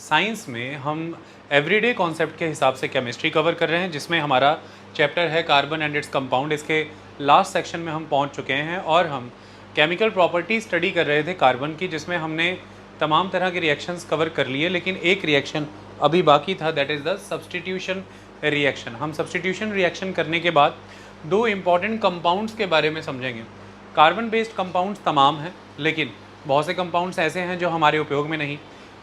Science में हम everyday concept के हिसाब से केमिस्ट्री कवर कर रहे हैं, जिसमें हमारा चैप्टर है कार्बन एंड इट्स कंपाउंड। इसके लास्ट सेक्शन में हम पहुंच चुके हैं और हम केमिकल प्रॉपर्टी स्टडी कर रहे थे कार्बन की, जिसमें हमने तमाम तरह के रिएक्शंस कवर कर लिए, लेकिन एक रिएक्शन अभी बाकी था, that is the substitution reaction. हम सब्सटीट्यूशन रिएक्शन करने के बाद दो इम्पॉर्टेंट कंपाउंड्स के बारे में समझेंगे। कार्बन बेस्ड कंपाउंड्स तमाम हैं, लेकिन बहुत से कंपाउंड्स ऐसे हैं जो हमारे उपयोग में नहीं,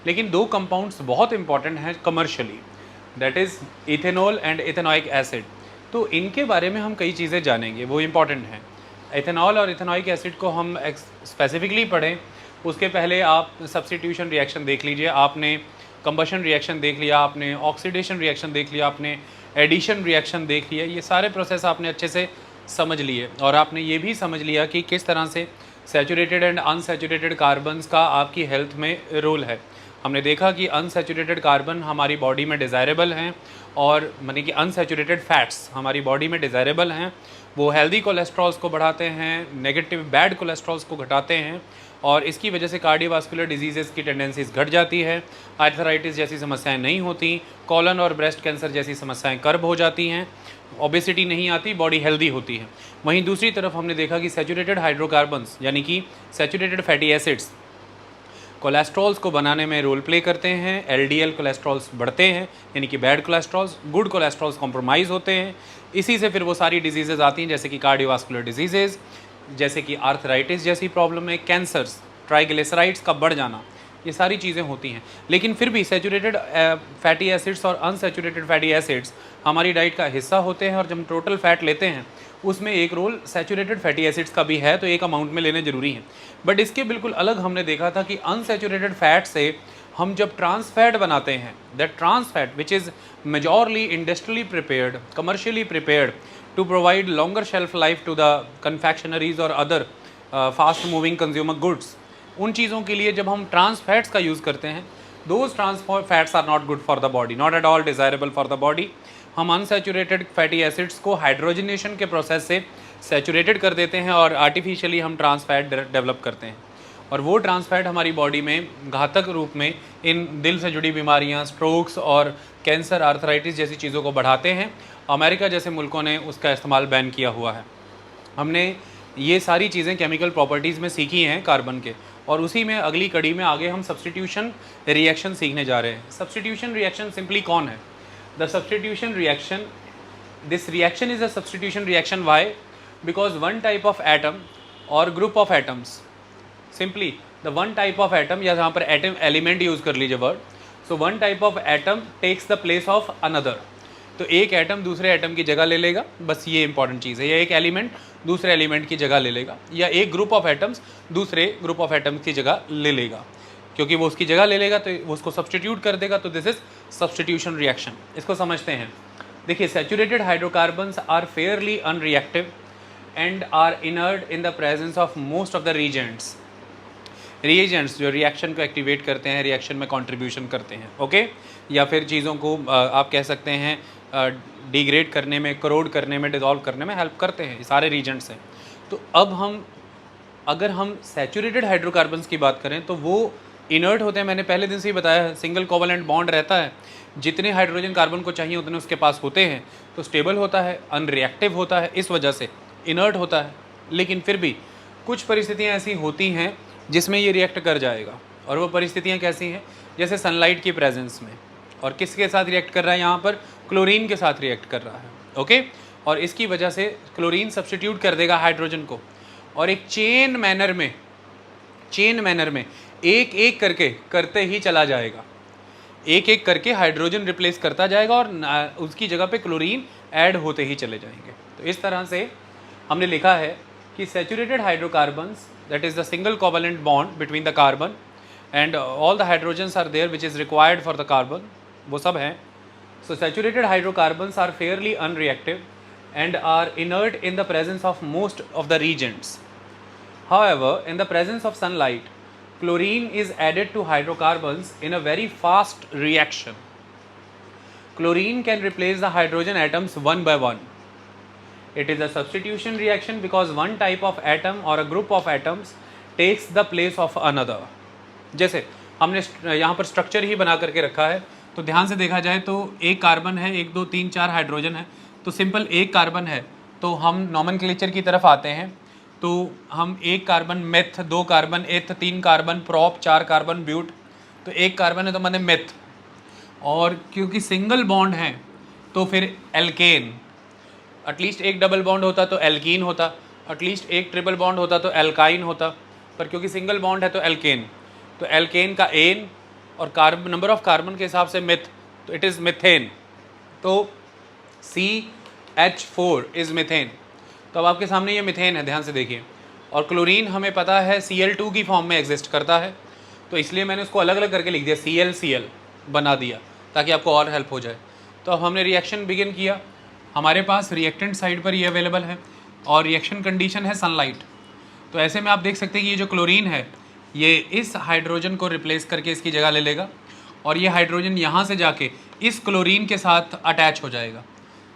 लेकिन दो कंपाउंड्स बहुत इंपॉर्टेंट हैं commercially, that is ethanol and ethanoic acid. तो इनके बारे में हम कई चीज़ें जानेंगे, वो इम्पॉर्टेंट हैं। इथेनॉल और इथेनॉइक एसिड को हम स्पेसिफिकली पढ़ें उसके पहले आप सब्स्टिट्यूशन रिएक्शन देख लीजिए, आपने कंबशन रिएक्शन देख लिया, आपने ऑक्सीडेशन रिएक्शन देख लिया, आपने एडिशन रिएक्शन देख लिया, ये सारे प्रोसेस आपने अच्छे से समझ लिए और आपने ये भी समझ लिया कि किस तरह से सैचुरेटेड एंड अनसैचुरेटेड कार्बन्स का आपकी हेल्थ में रोल है। हमने देखा कि अनसैचुरेटेड कार्बन हमारी बॉडी में डिज़ायरेबल हैं और मानी कि अनसैचुरेटेड फैट्स हमारी बॉडी में डिज़ायरेबल हैं। वो हेल्दी कोलेस्ट्रॉल्स को बढ़ाते हैं, नेगेटिव बैड कोलेस्ट्रॉल्स को घटाते हैं और इसकी वजह से कार्डियोवास्कुलर डिजीज़ की टेंडेंसीज घट जाती है, आर्थराइटिस जैसी समस्याएं नहीं होती, कॉलन और ब्रेस्ट कैंसर जैसी समस्याएं कर्ब हो जाती हैं, ओबेसिटी नहीं आती, बॉडी हेल्दी होती है। वहीं दूसरी तरफ हमने देखा कि सैचुरेटेड हाइड्रोकार्बन्स यानी कि सैचुरेटेड फैटी एसिड्स कोलेस्ट्रॉल्स को बनाने में रोल प्ले करते हैं। एलडीएल कोलेस्ट्रॉल्स बढ़ते हैं यानी कि bad cholesterols, good cholesterols compromise होते हैं। इसी से फिर वो सारी डिजीज़ेज़ आती हैं, जैसे कि कार्डियोवास्कुलर डिजीज़ेज़, जैसे कि आर्थराइटिस जैसी प्रॉब्लम है, कैंसर्स, ट्राइग्लिसराइड्स का बढ़ जाना, ये सारी चीज़ें होती हैं। लेकिन फिर भी सैचुरेटेड फैटी एसिड्स और अनसैचुरेटेड फैटी एसिड्स हमारी डाइट का हिस्सा होते हैं और जब टोटल फैट लेते हैं उसमें एक रोल सैचुरेटेड फैटी एसिड्स का भी है, तो एक अमाउंट में लेने ज़रूरी है। बट इसके बिल्कुल अलग हमने देखा था कि अनसैचुरेटेड फैट से हम जब ट्रांस फैट बनाते हैं, that trans fat which is majorly industrially prepared, commercially prepared to provide longer shelf life to the confectioneries और other fast moving consumer goods, उन चीज़ों के लिए जब हम ट्रांस फैट्स का यूज़ करते हैं, those trans fats are not good for the body, not at all desirable for the body. हम अनसैचुरेटेड फैटी एसिड्स को हाइड्रोजनेशन के प्रोसेस से सैचुरेटेड कर देते हैं और आर्टिफिशियली हम ट्रांस फैट डेवलप करते हैं और वो ट्रांस फैट हमारी बॉडी में घातक रूप में इन दिल से जुड़ी बीमारियां, स्ट्रोक्स और कैंसर, आर्थराइटिस जैसी चीज़ों को बढ़ाते हैं। अमेरिका जैसे मुल्कों ने उसका इस्तेमाल बैन किया हुआ है। हमने ये सारी चीज़ें केमिकल प्रॉपर्टीज़ में सीखी हैं कार्बन के, और उसी में अगली कड़ी में आगे हम सब्स्टिट्यूशन रिएक्शन सीखने जा रहे हैं। सब्स्टिट्यूशन रिएक्शन सिंपली कौन है? The substitution reaction, this reaction is a substitution reaction. Why? Because one type of atom or group of atoms, simply the one type of atom, या यहाँ पर atom element use कर लीजिए word, so one type of atom takes the place of another. तो एक atom दूसरे atom की जगह ले लेगा, बस ये इंपॉर्टेंट चीज़ है। या एक एलिमेंट दूसरे एलिमेंट की जगह ले लेगा, या एक ग्रुप ऑफ एटम्स दूसरे ग्रुप ऑफ एटम्स की जगह ले लेगा, क्योंकि वो उसकी जगह ले लेगा तो वो उसको सब्सटीट्यूट कर देगा, तो दिस इज सब्सटीट्यूशन रिएक्शन। इसको समझते हैं। देखिए, saturated hydrocarbons are fairly unreactive and are inert in the presence of most of the reagents जो रिएक्शन को एक्टिवेट करते हैं, रिएक्शन में कंट्रीब्यूशन करते हैं, ओके, या फिर चीज़ों को आप कह सकते हैं डिग्रेड करने में, करोड करने में, डिज़ोल्व करने में हेल्प करते हैं, ये सारे रिएजेंट्स हैं। तो अब अगर हम सैचुरेटेड हाइड्रोकार्बन्स की बात करें तो वो इनर्ट होते हैं। मैंने पहले दिन से ही बताया है, सिंगल कोवलेंट बॉन्ड रहता है, जितने हाइड्रोजन कार्बन को चाहिए उतने उसके पास होते हैं, तो स्टेबल होता है, अनरिएक्टिव होता है, इस वजह से इनर्ट होता है। लेकिन फिर भी कुछ परिस्थितियाँ ऐसी होती हैं जिसमें ये रिएक्ट कर जाएगा, और वो परिस्थितियाँ कैसी हैं? जैसे सनलाइट की प्रेजेंस में, और किसके साथ रिएक्ट कर रहा है यहाँ पर? क्लोरीन के साथ रिएक्ट कर रहा है, ओके, और इसकी वजह से क्लोरीन सब्स्टिट्यूट कर देगा हाइड्रोजन को, और एक चेन मैनर में एक एक करके करते ही चला जाएगा, एक एक करके हाइड्रोजन रिप्लेस करता जाएगा और उसकी जगह पे क्लोरीन ऐड होते ही चले जाएंगे। तो इस तरह से हमने लिखा है कि saturated hydrocarbons, that is the single covalent bond between the carbon and all the hydrogens are there which is required for the carbon, वो सब हैं। So saturated hydrocarbons are fairly unreactive and are inert in the presence of most of the reagents. However, in the presence of sunlight, chlorine is added to hydrocarbons in a very fast reaction. Chlorine can replace the hydrogen atoms one by one. It is a substitution reaction because one type of atom or a group of atoms takes the place of another. जैसे हमने यहाँ पर structure ही बना करके रखा है। तो ध्यान से देखा जाए तो एक कार्बन है, 1 2 3 4 हाइड्रोजन है, तो सिंपल एक कार्बन है। तो हम नॉमेनक्लेचर की तरफ आते हैं, तो हम एक कार्बन मेथ, 2 कार्बन एथ, 3 कार्बन प्रॉप, 4 कार्बन ब्यूट। तो एक कार्बन है तो मैंने मेथ, और क्योंकि सिंगल बॉन्ड है तो फिर एल्केन। एटलीस्ट एक डबल बॉन्ड होता तो एल्कीन होता, एटलीस्ट एक ट्रिपल बॉन्ड होता तो एल्काइन होता, पर क्योंकि सिंगल बॉन्ड है तो एल्केन। तो एल्केन का एन और कार्बन, नंबर ऑफ कार्बन के हिसाब से मिथ, तो इट इज़ मिथेन। तो CH4 इज़ मिथेन। तो अब आपके सामने ये मिथेन है, ध्यान से देखिए। और क्लोरीन हमें पता है Cl2 की फॉर्म में एग्जिस्ट करता है, तो इसलिए मैंने उसको अलग अलग करके लिख दिया, ClCl बना दिया ताकि आपको और हेल्प हो जाए। तो अब हमने रिएक्शन बिगिन किया, हमारे पास रिएक्टेंट साइड पर ये अवेलेबल है और रिएक्शन कंडीशन है सनलाइट। तो ऐसे में आप देख सकते हैं कि ये जो क्लोरीन है ये इस हाइड्रोजन को रिप्लेस करके इसकी जगह ले लेगा, और ये हाइड्रोजन यहाँ से जाके इस क्लोरीन के साथ अटैच हो जाएगा।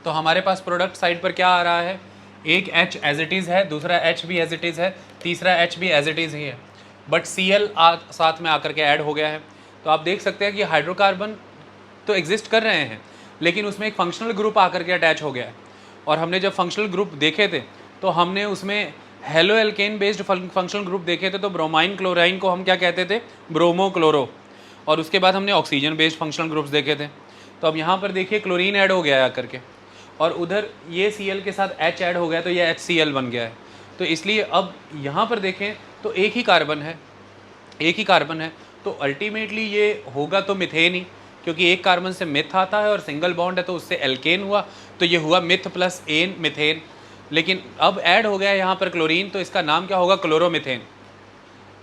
तो हमारे पास प्रोडक्ट साइड पर क्या आ रहा है, एक H एज इट इज़ है, दूसरा H भी एज इट इज़ है, तीसरा H भी एज इट इज़ ही है, बट Cl साथ में आकर के ऐड हो गया है। तो आप देख सकते हैं कि हाइड्रोकार्बन तो एग्जिस्ट कर रहे हैं, लेकिन उसमें एक फंक्शनल ग्रुप आकर के अटैच हो गया है। और हमने जब फंक्शनल ग्रुप देखे थे तो हमने उसमें halo alkane based functional group देखे थे। तो ब्रोमाइन क्लोराइन को हम क्या कहते थे, ब्रोमो क्लोरो। और उसके बाद हमने ऑक्सीजन बेस्ड फंक्शनल ग्रुप्स देखे थे। तो अब यहाँ पर देखिए क्लोरीन ऐड हो गया है आकर के, और उधर ये Cl के साथ H ऐड हो गया, तो ये HCl बन गया है। तो इसलिए अब यहाँ पर देखें तो एक ही कार्बन है, एक ही कार्बन है, तो अल्टीमेटली ये होगा तो मिथेन ही, क्योंकि एक कार्बन से मिथ आता है और सिंगल बॉन्ड है तो उससे एल्केन हुआ, तो ये हुआ मिथ प्लस एन, मिथेन। लेकिन अब ऐड हो गया यहाँ पर क्लोरीन, तो इसका नाम क्या होगा, क्लोरोमिथेन।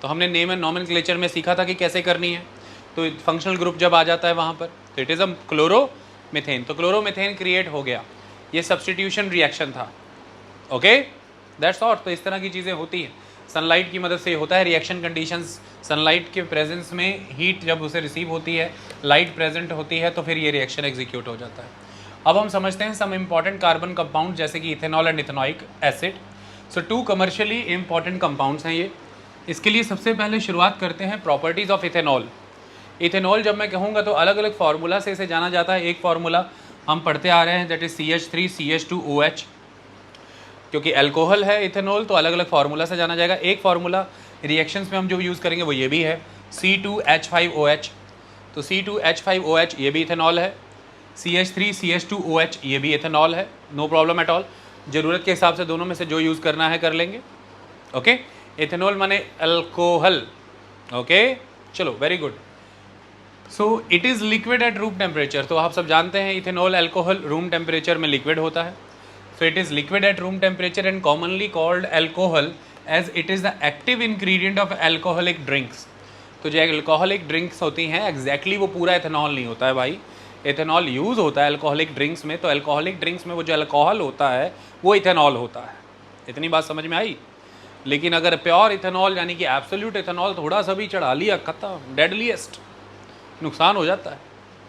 तो हमने नेम एंड नॉमेनक्लेचर में सीखा था कि कैसे करनी है। तो फंक्शनल ग्रुप जब आ जाता है वहाँ पर, तो इट इज़ अ क्लोरोमिथेन। तो क्लोरोमिथेन क्रिएट हो गया, ये सब्सटीट्यूशन रिएक्शन था। Okay, that's all. तो इस तरह की चीज़ें होती हैं, सनलाइट की मदद से होता है रिएक्शन कंडीशंस। सनलाइट के प्रेजेंस में हीट जब उसे रिसीव होती है, लाइट प्रेजेंट होती है, तो फिर ये रिएक्शन एग्जीक्यूट हो जाता है। अब हम समझते हैं सम इम्पॉर्टेंट कार्बन कंपाउंड, जैसे कि ethanol and ethanoic acid. So 2 commercially important compounds हैं ये। इसके लिए सबसे पहले शुरुआत करते हैं प्रॉपर्टीज़ ऑफ इथेनॉल। इथेनॉल जब मैं कहूँगा तो अलग अलग फार्मूला से इसे जाना जाता है। एक फार्मूला हम पढ़ते आ रहे हैं, दैट इज़ CH3CH2OH। क्योंकि अल्कोहल है इथेनॉल, तो अलग अलग फार्मूला से जाना जाएगा। एक फार्मूला रिएक्शंस में हम जो यूज़ करेंगे वो ये भी है, C2H5OH। तो C2H5OH ये भी इथेनॉल है, CH3CH2OH ये भी इथेनॉल है, नो प्रॉब्लम एट ऑल। ज़रूरत के हिसाब से दोनों में से जो यूज़ करना है कर लेंगे। ओके, इथेनॉल माने अल्कोहल। ओके, चलो, very good. So it is liquid at room temperature. तो आप सब जानते हैं इथेनॉल अल्कोहल रूम टेम्परेचर में लिक्विड होता है। So it is liquid at room temperature and commonly called alcohol as it is the active ingredient of alcoholic drinks। तो जो alcoholic drinks होती हैं exactly वो पूरा इथेनॉल नहीं होता है भाई। इथेनॉल यूज़ होता है alcoholic drinks में, तो alcoholic drinks में वो जो अल्कोहल होता है वो इथेनॉल होता है। इतनी बात समझ में आई। लेकिन अगर प्योर इथेनॉल यानी कि एब्सोल्यूट इथेनॉल थोड़ा सा भी चढ़ा लिया, खत्म, डेडलीस्ट, नुकसान हो जाता है।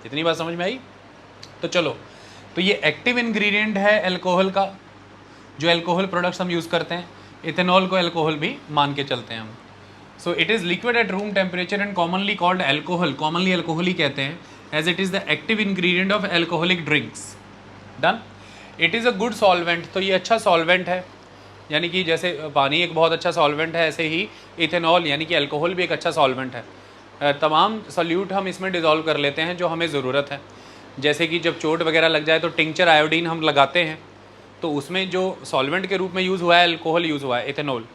इतनी बात समझ में आई। तो चलो, तो ये एक्टिव इंग्रेडिएंट है अल्कोहल का, जो अल्कोहल प्रोडक्ट्स हम यूज़ करते हैं। इथेनॉल को अल्कोहल भी मान के चलते हैं हम। So it is liquid at room temperature and commonly called alcohol, commonly alcohol ही कहते हैं, as it is the active ingredient of alcoholic drinks. Done. It is a good solvent. तो ये अच्छा सॉल्वेंट है, यानी कि जैसे पानी एक बहुत अच्छा सॉल्वेंट है, ऐसे ही इथेनॉल यानी कि अल्कोहल भी एक अच्छा सॉल्वेंट है। तमाम सॉल्यूट हम इसमें डिज़ोल्व कर लेते हैं जो हमें ज़रूरत है। जैसे कि जब चोट वगैरह लग जाए तो टिंचर आयोडीन हम लगाते हैं, तो उसमें जो सॉल्वेंट के रूप में यूज़ हुआ है अल्कोहल यूज़ हुआ है, इथेनॉल।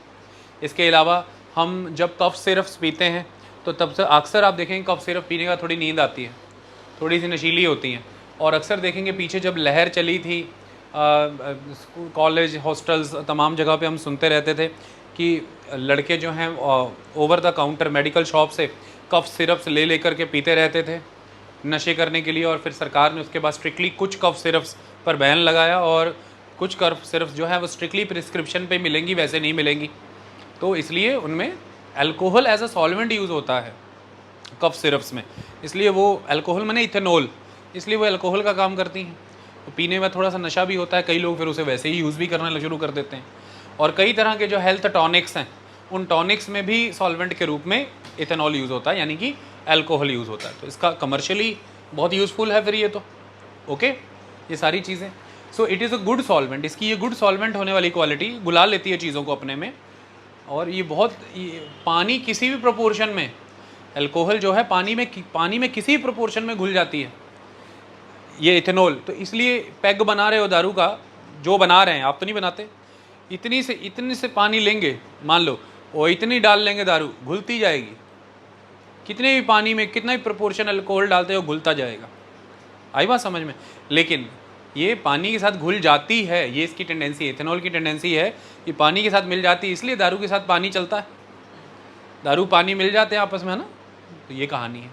इसके अलावा हम जब कफ सिरप्स पीते हैं तो तब से अक्सर आप देखेंगे कफ सिरप पीने का थोड़ी नींद आती है, थोड़ी सी नशीली होती हैं। और अक्सर देखेंगे पीछे जब लहर चली थी, कॉलेज, हॉस्टल्स, तमाम जगह पे हम सुनते रहते थे कि लड़के जो हैं over the counter medical shop से कफ सिरप्स ले कर के पीते रहते थे नशे करने के लिए। और फिर सरकार ने उसके बाद स्ट्रिक्टली कुछ कफ सिरप्स पर बैन लगाया, और कुछ कफ सिरप्स जो है वो स्ट्रिक्टली प्रिस्क्रिप्शन पे मिलेंगी, वैसे नहीं मिलेंगी। तो इसलिए उनमें alcohol as a solvent use होता है कफ सिरप्स में, इसलिए वो अल्कोहल माने इथेनॉल, इसलिए वो अल्कोहल का काम करती हैं। तो पीने में थोड़ा सा नशा भी होता है, कई लोग फिर उसे वैसे ही यूज़ भी करना शुरू कर देते हैं। और कई तरह के जो हेल्थ टॉनिक्स हैं, उन टॉनिक्स में भी सॉल्वेंट के रूप में इथेनॉल यूज़ होता है, यानी कि अल्कोहल यूज़ होता है। तो इसका कमर्शियली बहुत यूज़फुल है फिर ये तो, ओके ये सारी चीज़ें। सो it is a good solvent, इसकी ये गुड सॉल्वेंट होने वाली क्वालिटी गुला लेती है चीज़ों को अपने में। और ये पानी किसी भी प्रोपोर्शन में, अल्कोहल जो है पानी में किसी प्रोपोर्शन में घुल जाती है ये इथेनॉल। तो इसलिए पैग बना रहे हो दारू का, जो बना रहे हैं, आप तो नहीं बनाते, इतनी से पानी लेंगे मान लो, और इतनी डाल लेंगे दारू, घुलती जाएगी। कितने भी पानी में कितना भी प्रोपोर्शन अल्कोहल डालते हो घुलता जाएगा। आई बात समझ में? लेकिन ये पानी के साथ घुल जाती है, ये इसकी टेंडेंसी है, इथेनॉल की टेंडेंसी है कि पानी के साथ मिल जाती है, इसलिए दारू के साथ पानी चलता है। दारू पानी मिल जाते हैं आपस में, है ना। तो ये कहानी है।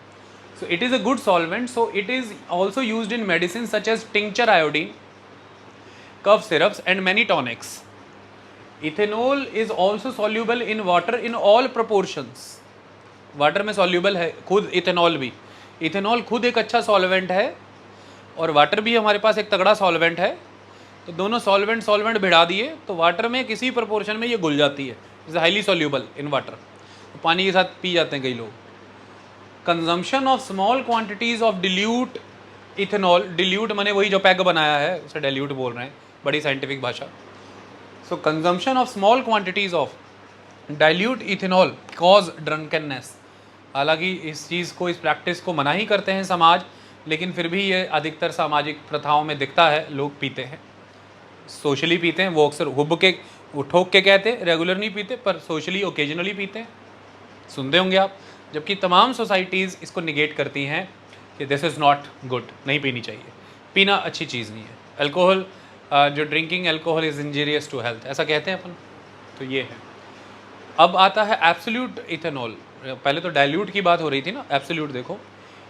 So it is a good solvent. So it is also used in medicine such as tincture iodine, cough syrups and many tonics. Ethanol is also soluble in water in all proportions. Water में soluble है खुद ethanol भी। Ethanol खुद एक अच्छा solvent है और water भी हमारे पास एक तगड़ा सॉल्वेंट है। तो दोनों सॉल्वेंट भिड़ा दिए तो वाटर में किसी प्रोपोर्शन में ये घुल जाती है, is highly soluble in water. तो पानी के साथ पी जाते हैं कई लोग। Consumption of small quantities of dilute ethanol, dilute माने वही जो पैग बनाया है उसे डिल्यूट बोल रहे हैं, बड़ी साइंटिफिक भाषा। So consumption of small quantities of dilute ethanol cause drunkenness. हालांकि इस चीज़ को, इस प्रैक्टिस को मना ही करते हैं समाज, लेकिन फिर भी ये अधिकतर सामाजिक प्रथाओं में दिखता है, लोग पीते हैं, सोशली पीते हैं। वो अक्सर हुब के ठोक के कहते हैं, रेगुलर नहीं पीते, पर सोशली ओकेजनली पीते हैं, सुनते होंगे आप। जबकि तमाम सोसाइटीज़ इसको निगेट करती हैं कि दिस इज़ नॉट गुड, नहीं पीनी चाहिए, पीना अच्छी चीज़ नहीं है। अल्कोहल, जो drinking alcohol is injurious to health, ऐसा कहते हैं अपन। तो ये है। अब आता है एब्सोल्यूट इथेनॉल। पहले तो डाइल्यूट की बात हो रही थी ना, एब्सोल्यूट देखो।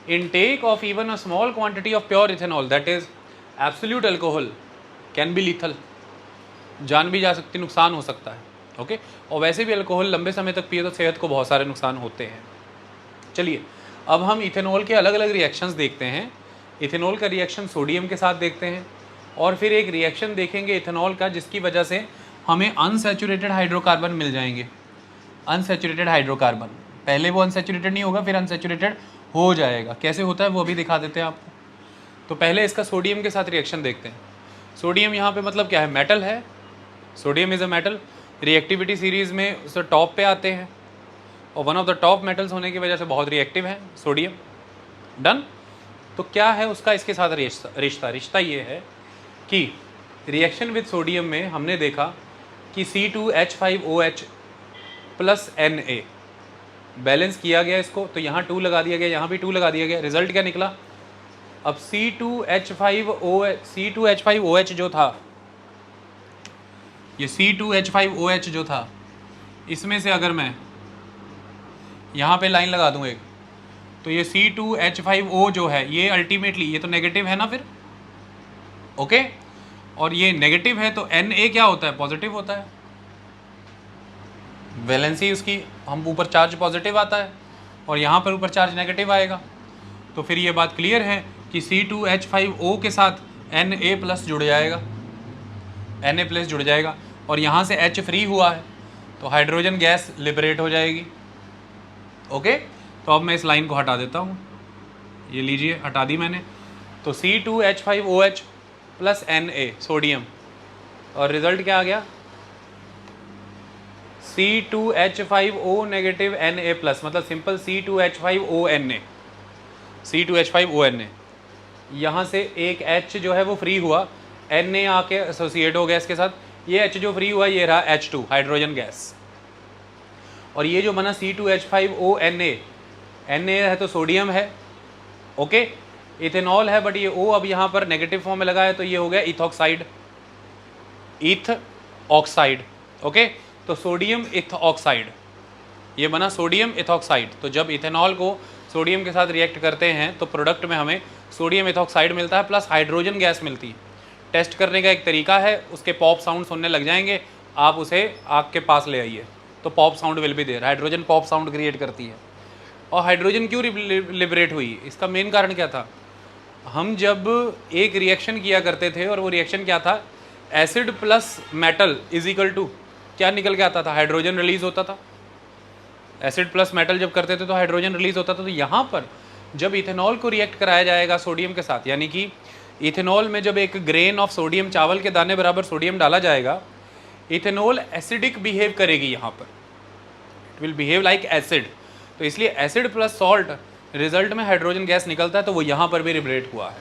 Intake of even a small quantity of pure ethanol that is absolute alcohol can be lethal. जान भी जा सकती, नुकसान हो सकता है, ओके। और वैसे भी अल्कोहल लंबे समय तक पिए तो सेहत को बहुत सारे नुकसान होते हैं। चलिए अब हम इथेनॉल के अलग अलग रिएक्शंस देखते हैं। इथेनॉल का रिएक्शन सोडियम के साथ देखते हैं, और फिर एक रिएक्शन देखेंगे इथेनॉल का जिसकी वजह से हमें अनसैचुरेटेड हाइड्रोकार्बन मिल जाएंगे। अनसैचुरेटेड हाइड्रोकार्बन, पहले वो अनसैचुरेटेड नहीं होगा, फिर अनसैचुरेटेड हो जाएगा। कैसे होता है वो अभी दिखा देते हैं आपको। तो पहले इसका सोडियम के साथ रिएक्शन देखते हैं। सोडियम यहाँ पे मतलब क्या है, मेटल है। Sodium is a metal. Reactivity series में उससे टॉप पे आते हैं, और one of the top metals होने की वजह से बहुत रिएक्टिव है सोडियम। डन। तो क्या है उसका इसके साथ रिश्ता ये है कि रिएक्शन विद सोडियम में हमने देखा कि C2H5OH प्लस Na बैलेंस किया गया इसको, तो यहाँ 2 लगा दिया गया, यहाँ भी 2 लगा दिया गया। रिजल्ट क्या निकला? अब C2H5OH जो था, ये C2H5OH जो था, इसमें से अगर मैं यहाँ पे लाइन लगा दूँ एक, तो ये C2H5O जो है ये अल्टीमेटली ये तो नेगेटिव है ना फिर, ओके। और ये नेगेटिव है तो Na क्या होता है, पॉजिटिव होता है। वैलेंसी उसकी, हम ऊपर चार्ज पॉजिटिव आता है और यहाँ पर ऊपर चार्ज नेगेटिव आएगा। तो फिर ये बात क्लियर है कि C2H5O के साथ Na प्लस जुड़ जाएगा, Na प्लस जुड़ जाएगा, और यहाँ से H फ्री हुआ है तो हाइड्रोजन गैस लिबरेट हो जाएगी, ओके। तो अब मैं इस लाइन को हटा देता हूँ, ये लीजिए हटा दी मैंने। तो C2H5OH प्लस Na सोडियम, और रिजल्ट क्या आ गया, C2H5O नेगेटिव Na प्लस, मतलब सिंपल C2H5ONa, C2H5ONa। यहाँ से एक H जो है वो फ्री हुआ, Na आके एसोसिएट हो गया इसके साथ, ये H जो फ्री हुआ ये रहा H2 हाइड्रोजन गैस। और ये जो बना C2H5ONa, Na है तो सोडियम है, ओके। इथेनॉल है बट ये O अब यहाँ पर नेगेटिव फॉर्म में लगा है तो ये हो गया इथॉक्साइड, ईथ ऑक्साइड, ओके। तो सोडियम इथऑक्साइड, ये बना सोडियम इथॉक्साइड। तो जब इथेनॉल को सोडियम के साथ रिएक्ट करते हैं तो प्रोडक्ट में हमें सोडियम इथॉक्साइड मिलता है प्लस हाइड्रोजन गैस मिलती है। टेस्ट करने का एक तरीका है, उसके पॉप साउंड सुनने लग जाएंगे आप, उसे आग के पास ले आइए तो pop sound will be there. Hydrogen pop sound create करती है। और हाइड्रोजन क्यों लिबरेट हुई, इसका मेन कारण क्या था, हम जब एक रिएक्शन किया करते थे और वो रिएक्शन क्या था, acid plus metal is equal to क्या निकल के आता था, हाइड्रोजन रिलीज होता था। एसिड प्लस मेटल जब करते थे तो हाइड्रोजन रिलीज होता था। तो यहाँ पर जब इथेनॉल को रिएक्ट कराया जाएगा सोडियम के साथ, यानी कि इथेनॉल में जब एक ग्रेन ऑफ सोडियम, चावल के दाने बराबर सोडियम डाला जाएगा, इथेनॉल एसिडिक बिहेव करेगी यहाँ पर, it will behave like acid. तो इसलिए एसिड प्लस सॉल्ट रिजल्ट में हाइड्रोजन गैस निकलता है, तो वो यहाँ पर भी लिबरेट हुआ है।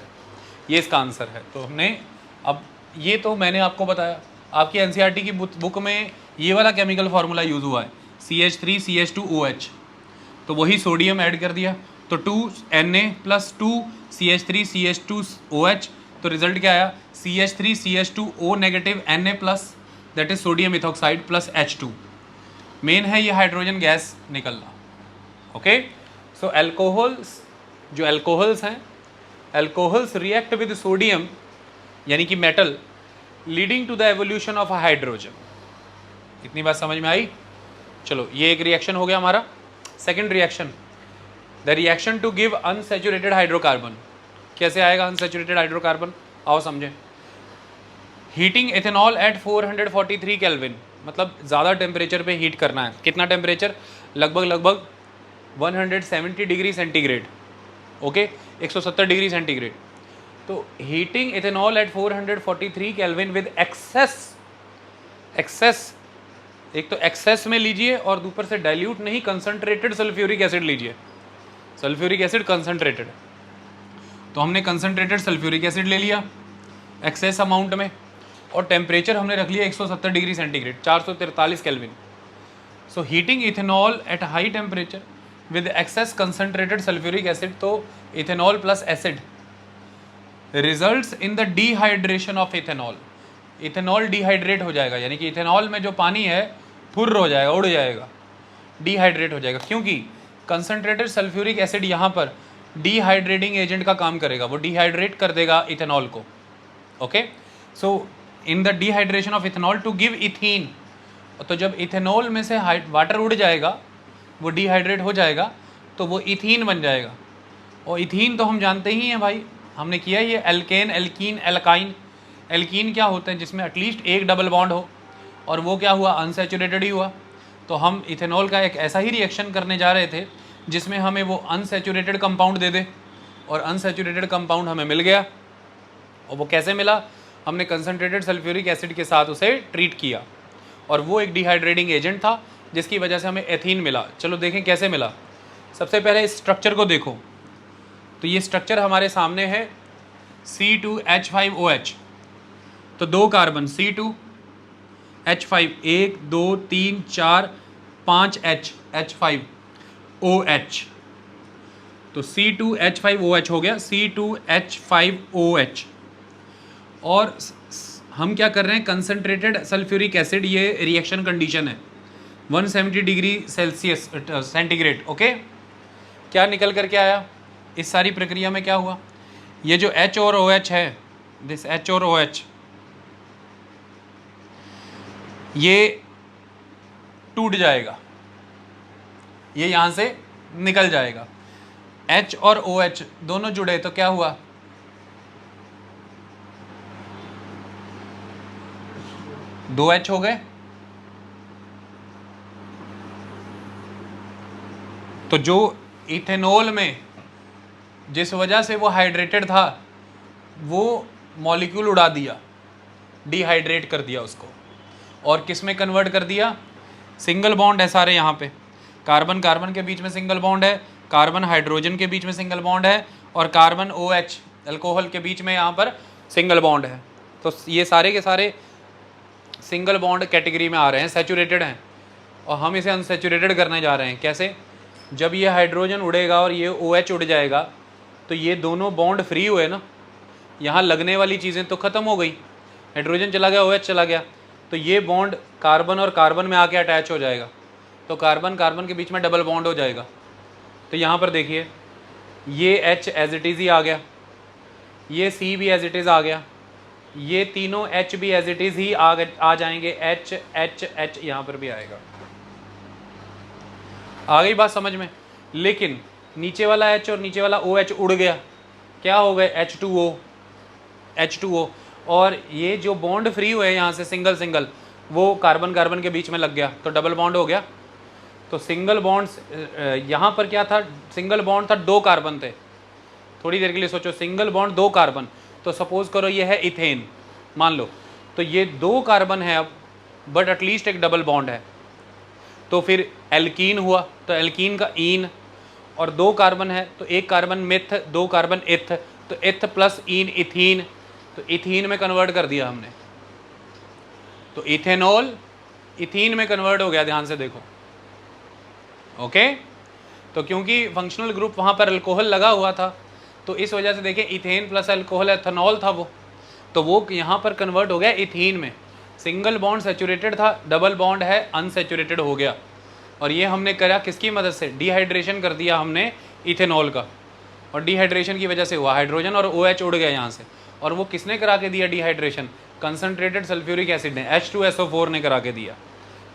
ये इसका आंसर है। तो हमने अब ये तो मैंने आपको बताया, आपकी एनसीईआरटी की बुक में ये वाला केमिकल फार्मूला यूज़ हुआ है, CH3CH2OH, तो वही सोडियम ऐड कर दिया, तो 2Na + 2CH3CH2OH, तो रिजल्ट क्या आया, CH3CH2O negative Na+, that is sodium ethoxide plus H2। Main है ये हाइड्रोजन गैस निकलना। ओके, सो एल्कोहल्स, जो एल्कोहल्स हैं, एल्कोहल्स रिएक्ट विद सोडियम यानी कि metal, leading to the evolution of a hydrogen. इतनी बात समझ में आई? चलो, ये एक रिएक्शन हो गया हमारा। Second reaction, the reaction to give unsaturated hydrocarbon. कैसे आएगा अनसैचुरेटेड हाइड्रोकार्बन, आओ समझें। हीटिंग एथेनॉल एट 443 केल्विन, मतलब ज़्यादा टेम्परेचर पे हीट करना है। कितना टेम्परेचर? लगभग 170 degree centigrade. Okay, 170 degree centigrade. तो heating ethanol at 443 kelvin with excess, एक तो एक्सेस में लीजिए और ऊपर से डाइल्यूट नहीं, कंसंट्रेटेड सल्फ्यूरिक एसिड लीजिए। सल्फ्यूरिक एसिड कंसंट्रेटेड, तो हमने कंसंट्रेटेड सल्फ्यूरिक एसिड ले लिया एक्सेस अमाउंट में, और टेम्परेचर हमने रख लिया 170 degree centigrade, 443 kelvin. So heating ethanol at high temperature with excess concentrated sulphuric acid, तो ethanol plus acid results in the dehydration of ethanol. Ethanol dehydrate हो जाएगा, यानी कि इथेनॉल में जो पानी है फुर्र हो जाएगा, उड़ जाएगा, डिहाइड्रेट हो जाएगा, क्योंकि कंसंट्रेटेड सल्फ्यूरिक एसिड यहाँ पर डिहाइड्रेटिंग एजेंट का काम करेगा, वो डिहाइड्रेट कर देगा इथेनॉल को। Okay, so in the dehydration of ethanol to give ethene, तो जब इथेनॉल में से वाटर उड़ जाएगा, वो डिहाइड्रेट हो जाएगा, तो वो इथीन बन जाएगा। और इथीन तो हम जानते ही हैं भाई, हमने किया ये एल्केन, एल्कीन, एल्काइन। एल्कीन क्या होते हैं? जिसमें एटलीस्ट एक डबल बॉन्ड हो, और वो क्या हुआ? अनसैचुरेटेड ही हुआ। तो हम इथेनॉल का एक ऐसा ही रिएक्शन करने जा रहे थे जिसमें हमें वो अनसैचुरेटेड कंपाउंड दे दे, और अनसैचुरेटेड कंपाउंड हमें मिल गया। और वो कैसे मिला? हमने कंसंट्रेटेड सल्फ्यूरिक एसिड के साथ उसे ट्रीट किया, और वो एक डिहाइड्रेटिंग एजेंट था जिसकी वजह से हमें एथीन मिला। चलो देखें कैसे मिला। सबसे पहले इस स्ट्रक्चर को देखो, तो ये स्ट्रक्चर हमारे सामने है C2H5OH, तो 2 कार्बन C2H5, 1 2 3 4 5 H5OH, तो C2H5OH हो गया, C2H5OH। और हम क्या कर रहे हैं? कंसंट्रेटेड सल्फ्यूरिक एसिड, ये रिएक्शन कंडीशन है 170 डिग्री सेल्सियस सेंटीग्रेड। ओके, क्या निकल कर के आया? इस सारी प्रक्रिया में क्या हुआ? ये जो H और OH है, दिस H और OH, ये टूट जाएगा, ये यहाँ से निकल जाएगा। H और OH दोनों जुड़े, तो क्या हुआ? दो H हो गए, तो जो इथेनॉल में जिस वजह से वो हाइड्रेटेड था, वो मॉलिक्यूल उड़ा दिया, डिहाइड्रेट कर दिया उसको, और किस में कन्वर्ट कर दिया? सिंगल बॉन्ड है सारे यहाँ पे, कार्बन कार्बन के बीच में सिंगल बॉन्ड है, कार्बन हाइड्रोजन के बीच में सिंगल बॉन्ड है, और कार्बन OH अल्कोहल के बीच में यहाँ पर सिंगल बॉन्ड है। तो ये सारे के सारे सिंगल बॉन्ड कैटेगरी में आ रहे हैं, सैचुरेटेड हैं, और हम इसे अनसैचुरेटेड करने जा रहे हैं। कैसे? जब ये हाइड्रोजन उड़ेगा और ये OH उड़ जाएगा, तो ये दोनों बॉन्ड फ्री हुए ना, यहाँ लगने वाली चीज़ें तो ख़त्म हो गई, हाइड्रोजन चला गया, OH चला गया, तो ये बॉन्ड कार्बन और कार्बन में आके अटैच हो जाएगा, तो कार्बन कार्बन के बीच में डबल बॉन्ड हो जाएगा। तो यहाँ पर देखिए, ये H एज इट इज़ ही आ गया, ये C भी एज इट इज़ आ गया, ये तीनों H भी एज इट इज़ ही आ जाएंगे, H H H यहाँ पर भी आएगा। आ गई बात समझ में? लेकिन नीचे वाला H और नीचे वाला OH उड़ गया, क्या हो गए? H2O, और ये जो बॉन्ड फ्री हुए यहाँ से सिंगल सिंगल, वो कार्बन कार्बन के बीच में लग गया, तो डबल बॉन्ड हो गया। तो सिंगल बॉन्ड्स यहाँ पर क्या था, सिंगल बॉन्ड था, 2 कार्बन थे। थोड़ी देर के लिए सोचो, सिंगल बॉन्ड 2 कार्बन, तो सपोज करो ये है इथेन मान लो, तो ये 2 कार्बन है अब, बट एटलीस्ट एक डबल बॉन्ड है। तो फिर एल्कीन हुआ, तो एल्कीन का ईन, और 2 कार्बन है तो 1 कार्बन मिथ, 2 कार्बन इथ, तो इथ प्लस ईन इथीन, तो इथीन में कन्वर्ट कर दिया हमने, तो इथेनॉल इथीन में कन्वर्ट हो गया, ध्यान से देखो। ओके, तो क्योंकि फंक्शनल ग्रुप वहाँ पर अल्कोहल लगा हुआ था, तो इस वजह से देखिए इथेन प्लस अल्कोहल एथेनॉल था वो, तो वो यहाँ पर कन्वर्ट हो गया इथीन में। सिंगल बॉन्ड सेचुरेटेड था, डबल बॉन्ड है अनसेचुरेटेड हो गया, और ये हमने करा किसकी मदद से, डिहाइड्रेशन कर दिया हमने इथेनॉल का, और डिहाइड्रेशन की वजह से हुआ हाइड्रोजन और OH उड़ गया यहाँ से, और वो किसने करा के दिया डिहाइड्रेशन, कंसनट्रेटेड सल्फ्यूरिक एसिड ने, H2SO4 ने करा के दिया,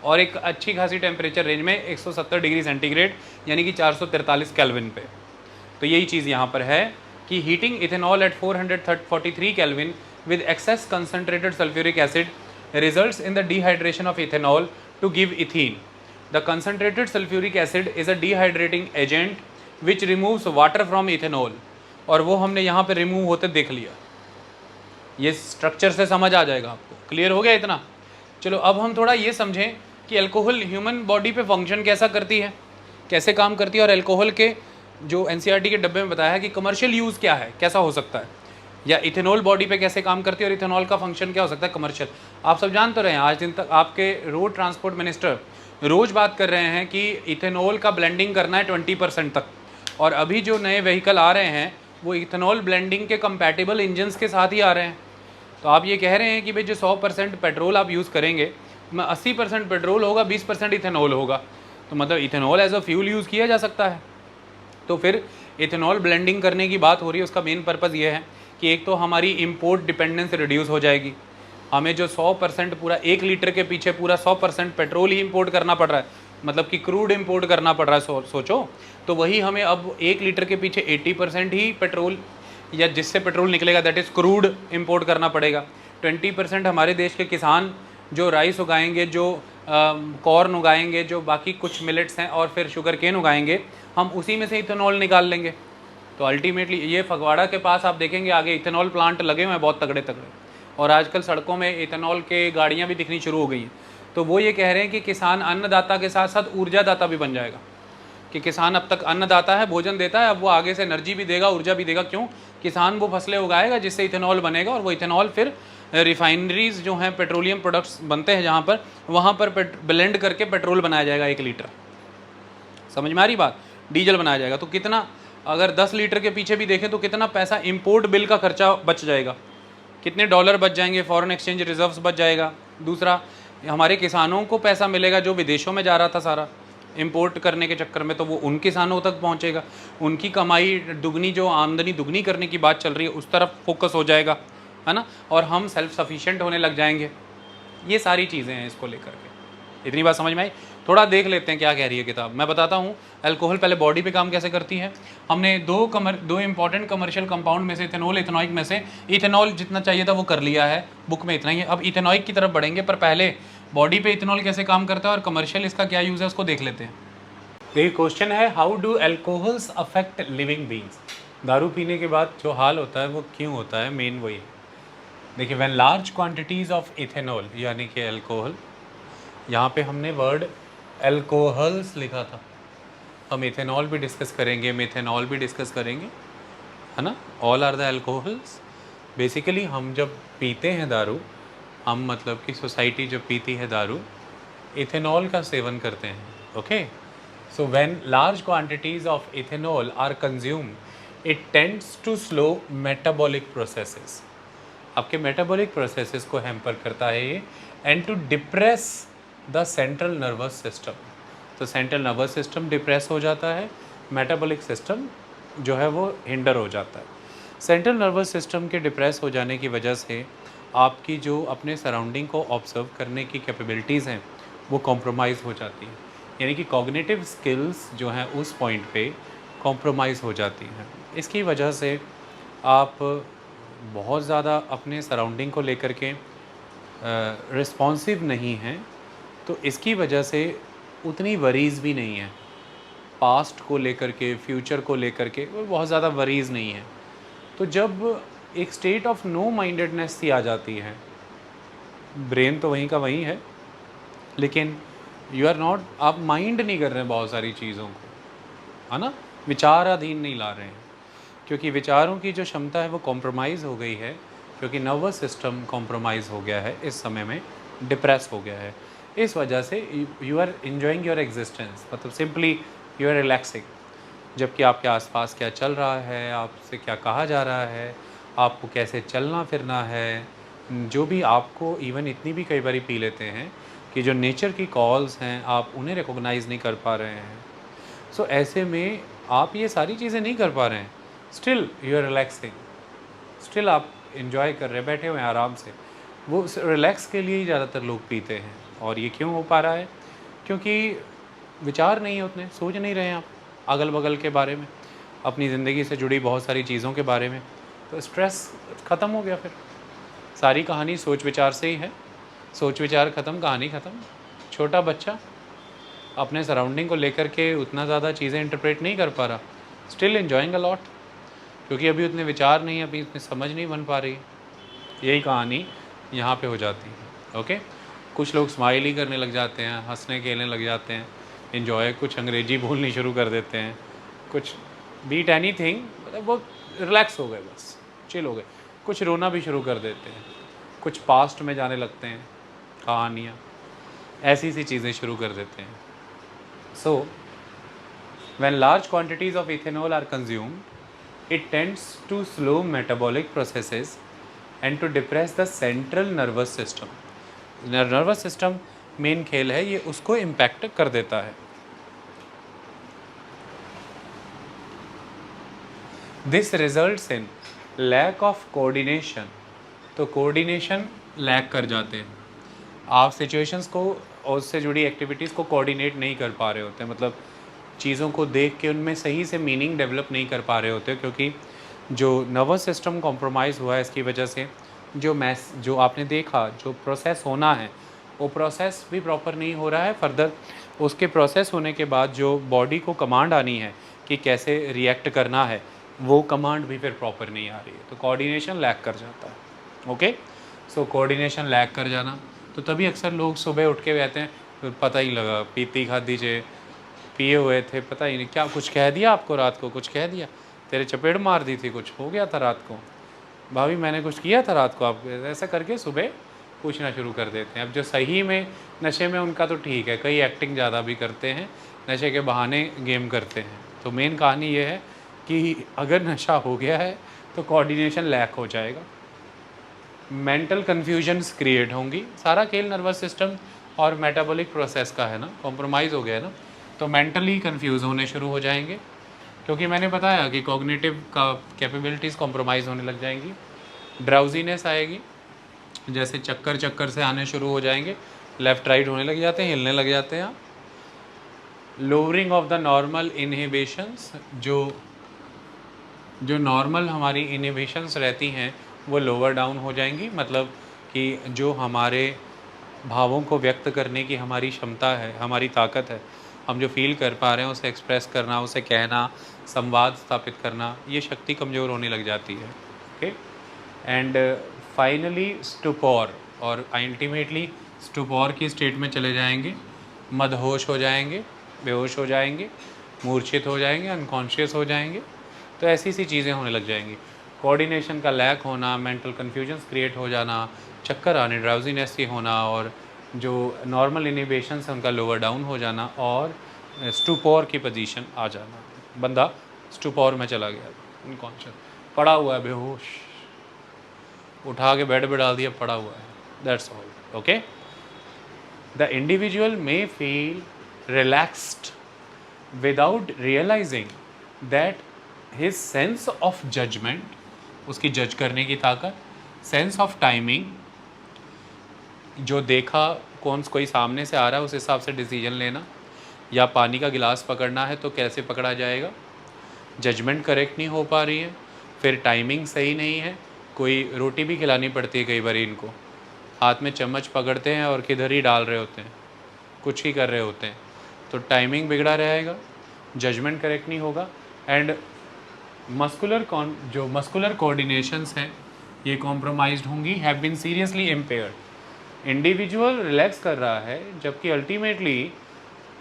और एक अच्छी खासी टेम्परेचर रेंज में 170 डिग्री सेंटीग्रेड यानी कि 443 केल्विन पे। तो यही चीज़ यहाँ पर है कि heating ethanol at 443 kelvin with excess concentrated sulfuric acid results in the dehydration of ethanol to give ethene. The concentrated sulfuric acid is a dehydrating agent which removes water from ethanol. और वो हमने यहाँ पे remove होते देख लिया, ये structure से समझ आ जाएगा आपको, क्लियर हो गया इतना। चलो अब हम थोड़ा ये समझें कि अल्कोहल ह्यूमन बॉडी पे फंक्शन कैसा करती है, कैसे काम करती है, और अल्कोहल के जो NCERT के डब्बे में बताया है कि कमर्शियल यूज़ क्या है, कैसा हो सकता है, या इथेनॉल बॉडी पे कैसे काम करती है, और इथेनॉल का फंक्शन क्या हो सकता है कमर्शियल। आप सब जान तो रहे हैं, आज दिन तक आपके रोड ट्रांसपोर्ट मिनिस्टर रोज़ बात कर रहे हैं कि इथेनॉल का ब्लेंडिंग करना है 20% तक, और अभी जो नए व्हीकल आ रहे हैं वो इथेनॉल ब्लेंडिंग के कंपैटिबल इंजन्स के साथ ही आ रहे हैं। तो आप ये कह रहे हैं कि भाई जो 100% पेट्रोल आप यूज़ करेंगे, में 80% पेट्रोल होगा, 20% इथेनॉल होगा, तो मतलब ethanol as a fuel use किया जा सकता है। तो फिर इथेनॉल ब्लेंडिंग करने की बात हो रही है, उसका मेन पर्पज़ ये है कि एक तो हमारी इंपोर्ट डिपेंडेंस रिड्यूस हो जाएगी, हमें जो 100% पूरा 1 लीटर के पीछे पूरा 100% पेट्रोल ही इंपोर्ट करना पड़ रहा है, मतलब कि क्रूड इंपोर्ट करना पड़ रहा है, सोचो, तो वही हमें अब 1 लीटर के पीछे 80% ही पेट्रोल या जिससे पेट्रोल निकलेगा दैट इज़ क्रूड इंपोर्ट करना पड़ेगा। 20% हमारे देश के किसान जो राइस उगाएंगे, जो कॉर्न उगाएंगे, जो बाकी कुछ मिलेट्स हैं, और फिर शुगर केन उगाएंगे, हम उसी में से इथेनॉल निकाल लेंगे। तो अल्टीमेटली ये फगवाड़ा के पास आप देखेंगे आगे इथेनॉल प्लांट लगे हुए हैं बहुत तगड़े तगड़े, और आजकल सड़कों में इथेनॉल के गाड़ियाँ भी दिखनी शुरू हो गई हैं। तो वो ये कह रहे हैं कि किसान अन्नदाता के साथ साथ ऊर्जादाता भी बन जाएगा, कि किसान अब तक अन्नदाता है, भोजन देता है, अब वो आगे से एनर्जी भी देगा, ऊर्जा भी देगा। क्यों? किसान वो फसलें उगाएगा जिससे इथेनॉल बनेगा, और वो इथेनॉल फिर रिफाइनरीज जो हैं, पेट्रोलियम प्रोडक्ट्स बनते हैं जहाँ पर, वहाँ पर ब्लेंड करके पेट्रोल बनाया जाएगा 1 लीटर। समझ में आ रही बात? डीजल बनाया जाएगा। तो कितना, अगर 10 लीटर के पीछे भी देखें तो कितना पैसा इंपोर्ट बिल का खर्चा बच जाएगा, कितने डॉलर बच जाएंगे, फॉरेन एक्सचेंज रिजर्व्स बच जाएगा। दूसरा, हमारे किसानों को पैसा मिलेगा जो विदेशों में जा रहा था सारा इंपोर्ट करने के चक्कर में, तो वो उन किसानों तक पहुंचेगा, उनकी कमाई दुगनी, जो आमदनी दुगनी करने की बात चल रही है उस तरफ फोकस हो जाएगा, है ना, और हम सेल्फ सफिशिएंट होने लग जाएंगे। ये सारी चीज़ें हैं इसको लेकर के। इतनी बात समझ में आई? थोड़ा देख लेते हैं क्या कह रही है किताब। मैं बताता हूँ अल्कोहल पहले बॉडी पे काम कैसे करती है। हमने दो इंपॉर्टेंट कमर्शियल कंपाउंड में से इथेनॉल, इथेनॉइक में से इथेनॉल जितना चाहिए था वो कर लिया है, बुक में इतना ही है। अब इथेनॉइक की तरफ बढ़ेंगे, पर पहले बॉडी पे इथेनॉल कैसे काम करता है और कमर्शियल इसका क्या यूज़ है उसको देख लेते हैं। देखिए क्वेश्चन है, how do alcohols affect living beings. दारू पीने के बाद जो हाल होता है वो क्यों होता है, मेन वही। देखिए, when large quantities of ethanol यानी कि अल्कोहल, यहाँ पे हमने वर्ड अल्कोहल्स लिखा था, हम इथेनॉल भी डिस्कस करेंगे, मेथेनॉल भी डिस्कस करेंगे, है ना, all are the alcohols. Basically हम जब पीते हैं दारू, हम मतलब कि सोसाइटी जब पीती है दारू, इथेनॉल का सेवन करते हैं। Okay, so when large quantities of ethanol are consume, it tends to slow metabolic processes, आपके मेटाबॉलिक प्रोसेसेस को हैम्पर करता है ये, and to depress the central nervous system. तो सेंट्रल नर्वस सिस्टम डिप्रेस हो जाता है, मेटाबॉलिक सिस्टम जो है वो हिंडर हो जाता है। सेंट्रल नर्वस सिस्टम के डिप्रेस हो जाने की वजह से आपकी जो अपने सराउंडिंग को ऑब्जर्व करने की कैपेबिलिटीज़ हैं वो कॉम्प्रोमाइज़ हो जाती हैं, यानी कि कॉग्निटिव स्किल्स जो हैं उस पॉइंट पे कॉम्प्रोमाइज़ हो जाती हैं। इसकी वजह से आप बहुत ज़्यादा अपने सराउंडिंग को लेकर के रिस्पॉन्सिव नहीं हैं, तो इसकी वजह से उतनी वरीज़ भी नहीं है, पास्ट को लेकर के, फ्यूचर को लेकर के वो बहुत ज़्यादा वरीज़ नहीं है। तो जब एक स्टेट ऑफ नो माइंडेडनेस सी आ जाती है, ब्रेन तो वहीं का वहीं है, लेकिन यू आर नॉट, आप माइंड नहीं कर रहे हैं बहुत सारी चीज़ों को, है ना, विचाराधीन नहीं ला रहे हैं, क्योंकि विचारों की जो क्षमता है वो कॉम्प्रोमाइज़ हो गई है, क्योंकि नर्वस सिस्टम कॉम्प्रोमाइज़ हो गया है, इस समय में डिप्रेस हो गया है। इस वजह से you are enjoying your existence, मतलब सिंपली यू आर रिलैक्सिंग, जबकि आपके आसपास क्या चल रहा है, आपसे क्या कहा जा रहा है, आपको कैसे चलना फिरना है, जो भी आपको इवन इतनी भी कई बार पी लेते हैं कि जो नेचर की कॉल्स हैं आप उन्हें रिकॉग्नाइज़ नहीं कर पा रहे हैं। सो ऐसे में आप ये सारी चीज़ें नहीं कर पा रहे हैं, still you are relaxing, still आप इन्जॉय कर रहे हैं, बैठे हुए हैं आराम से। वो रिलैक्स के लिए ही ज़्यादातर लोग पीते हैं। और ये क्यों हो पा रहा है? क्योंकि विचार नहीं है उतने, सोच नहीं रहे हैं आप अगल बगल के बारे में, अपनी ज़िंदगी से जुड़ी बहुत सारी चीज़ों के बारे में, तो स्ट्रेस ख़त्म हो गया। फिर सारी कहानी सोच विचार से ही है, सोच विचार ख़त्म, कहानी ख़त्म। छोटा बच्चा अपने सराउंडिंग को लेकर के उतना ज़्यादा चीज़ें इंटरप्रेट नहीं कर पा रहा, स्टिल एन्जॉइंग अ लॉट, क्योंकि अभी उतने विचार नहीं है, अभी इतनी समझ नहीं बन पा रही। यही कहानी यहाँ पे हो जाती है। ओके, कुछ लोग स्माइल ही करने लग जाते हैं, हंसने खेलने लग जाते हैं, इन्जॉय, कुछ अंग्रेजी बोलनी शुरू कर देते हैं, कुछ बीट एनीथिंग, मतलब वो रिलैक्स हो गए, बस चिल हो गए। कुछ रोना भी शुरू कर देते हैं, कुछ पास्ट में जाने लगते हैं, कहानियाँ, ऐसी सी चीज़ें शुरू कर देते हैं। So, when large quantities of ethanol are consumed, it tends to slow metabolic processes and to depress the central nervous system. Nervous system main खेल है, ये उसको इम्पैक्ट कर देता है। This results in lack of coordination, तो coordination lack कर जाते हैं, आप सिचुएशंस को और उससे जुड़ी एक्टिविटीज़ को कोऑर्डिनेट नहीं कर पा रहे होते, मतलब चीज़ों को देख के उनमें सही से मीनिंग डेवलप नहीं कर पा रहे होते, क्योंकि जो नर्वस सिस्टम कॉम्प्रोमाइज़ हुआ है इसकी वजह से जो आपने देखा जो प्रोसेस होना है वो प्रोसेस भी प्रॉपर नहीं हो रहा है। फर्दर उसके प्रोसेस होने के बाद जो बॉडी को कमांड आनी है कि कैसे रिएक्ट करना है, वो कमांड भी फिर प्रॉपर नहीं आ रही है, तो कोऑर्डिनेशन लैक कर जाता है। ओके, सो कोऑर्डिनेशन लैक कर जाना, तो तभी अक्सर लोग सुबह उठ के कहते हैं फिर पता ही लगा, पीती खाती चे, पिए हुए थे, पता ही नहीं क्या कुछ कह दिया आपको, रात को कुछ कह दिया, तेरे चपेट मार दी थी, कुछ हो गया था रात को, भाभी मैंने कुछ किया था रात को, आप ऐसा करके सुबह पूछना शुरू कर देते हैं। अब जो सही में नशे में उनका तो ठीक है, कई एक्टिंग ज़्यादा भी करते हैं, नशे के बहाने गेम करते हैं। तो मेन कहानी ये है कि अगर नशा हो गया है तो कोऑर्डिनेशन लैक हो जाएगा, मेंटल कन्फ्यूजन्स क्रिएट होंगी। सारा खेल नर्वस सिस्टम और मेटाबॉलिक प्रोसेस का है ना, कॉम्प्रोमाइज़ हो गया है ना, तो मेंटली कंफ्यूज होने शुरू हो जाएंगे, क्योंकि मैंने बताया कि कॉग्निटिव का कैपेबिलिटीज़ कॉम्प्रोमाइज़ होने लग जाएंगी, ड्राउजीनेस आएगी, जैसे चक्कर चक्कर से आने शुरू हो जाएंगे, लेफ़्ट राइट होने लग जाते हैं, हिलने लग जाते हैं। Lowering of the normal inhibitions, जो नॉर्मल हमारी इनहिबिशंस रहती हैं वो लोअर डाउन हो जाएंगी, मतलब कि जो हमारे भावों को व्यक्त करने की हमारी क्षमता है, हमारी ताकत है, हम जो फील कर पा रहे हैं उसे एक्सप्रेस करना, उसे कहना, संवाद स्थापित करना, ये शक्ति कमज़ोर होने लग जाती है। ओके, एंड फाइनली स्टुपोर, और अल्टीमेटली स्टुपोर की स्टेट में चले जाएंगे, मदहोश हो जाएंगे, बेहोश हो जाएंगे, मूर्छित हो जाएंगे, अनकॉन्शियस हो जाएंगे। तो ऐसी सी चीज़ें होने लग जाएंगी, कोऑर्डिनेशन का लैक होना, मेंटल कन्फ्यूजन्स क्रिएट हो जाना, चक्कर आने, ड्राउजीनेस ही होना, और जो नॉर्मल इनिबिशंस है उनका लोअर डाउन हो जाना, और स्टुपोर की पोजीशन आ जाना, बंदा स्टुपोर में चला गया, अनकॉन्शियस पड़ा हुआ है, बेहोश, उठा के बेड पे डाल दिया, पड़ा हुआ है, that's all. Okay, the individual may feel relaxed without realizing that his sense of judgement, उसकी जज करने की ताकत, सेंस ऑफ टाइमिंग, जो देखा कोई सामने से आ रहा है उस हिसाब से डिसीजन लेना, या पानी का गिलास पकड़ना है तो कैसे पकड़ा जाएगा, जजमेंट करेक्ट नहीं हो पा रही है, फिर टाइमिंग सही नहीं है, कोई रोटी भी खिलानी पड़ती है कई बार इनको, हाथ में चम्मच पकड़ते हैं और किधर ही डाल रहे होते हैं, कुछ ही कर रहे होते हैं, तो टाइमिंग बिगड़ा रहेगा, जजमेंट करेक्ट नहीं होगा, एंड जो मस्कुलर कोऑर्डिनेशंस हैं ये कॉम्प्रोमाइज्ड होंगी, have been seriously impaired. Individual relax कर रहा है जबकि अल्टीमेटली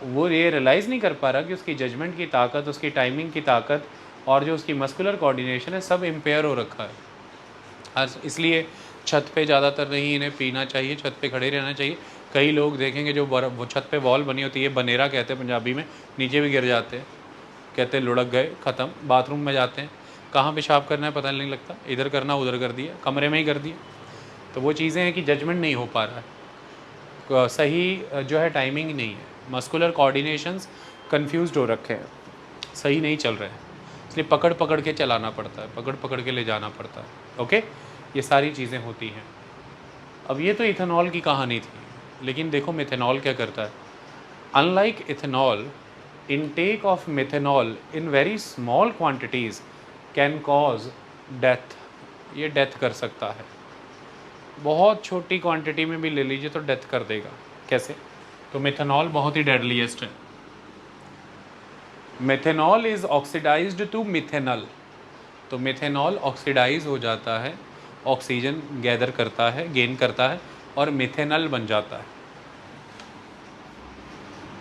वो ये रियलाइज़ नहीं कर पा रहा कि उसकी जजमेंट की ताकत, उसकी टाइमिंग की ताकत और जो उसकी मस्कुलर कोऑर्डिनेशन है सब इम्पेयर हो रखा है। इसलिए छत पे ज़्यादातर नहीं इन्हें पीना चाहिए, छत पे खड़े रहना चाहिए। कई लोग देखेंगे जो वो छत पे वॉल बनी होती है, बनेरा कहते हैं पंजाबी में, नीचे भी गिर जाते हैं, कहते हैं लुढ़क गए, ख़त्म। बाथरूम में जाते हैं, कहाँ पेशाब करना है पता नहीं लगता, इधर करना उधर कर दिया, कमरे में ही कर दिया। तो वो चीज़ें हैं कि जजमेंट नहीं हो पा रहा है, सही जो है टाइमिंग नहीं है, मस्कुलर कोऑर्डिनेशंस कंफ्यूज्ड हो रखे हैं, सही नहीं चल रहे हैं, इसलिए पकड़ पकड़ के चलाना पड़ता है, पकड़ पकड़ के ले जाना पड़ता है। ओके, ये सारी चीज़ें होती हैं। अब ये तो इथेनॉल की कहानी थी, लेकिन देखो मेथेनॉल क्या करता है। Unlike ethanol, intake of methanol in very small quantities can cause death। ये डेथ कर सकता है, बहुत छोटी क्वांटिटी में भी ले लीजिए तो डेथ कर देगा। कैसे? तो मेथेनॉल बहुत ही डेडलीस्ट है। Methanol is oxidised to methanal, तो मेथेनॉल ऑक्सीडाइज हो जाता है, ऑक्सीजन गैदर करता है, गेन करता है और मिथेनल बन जाता है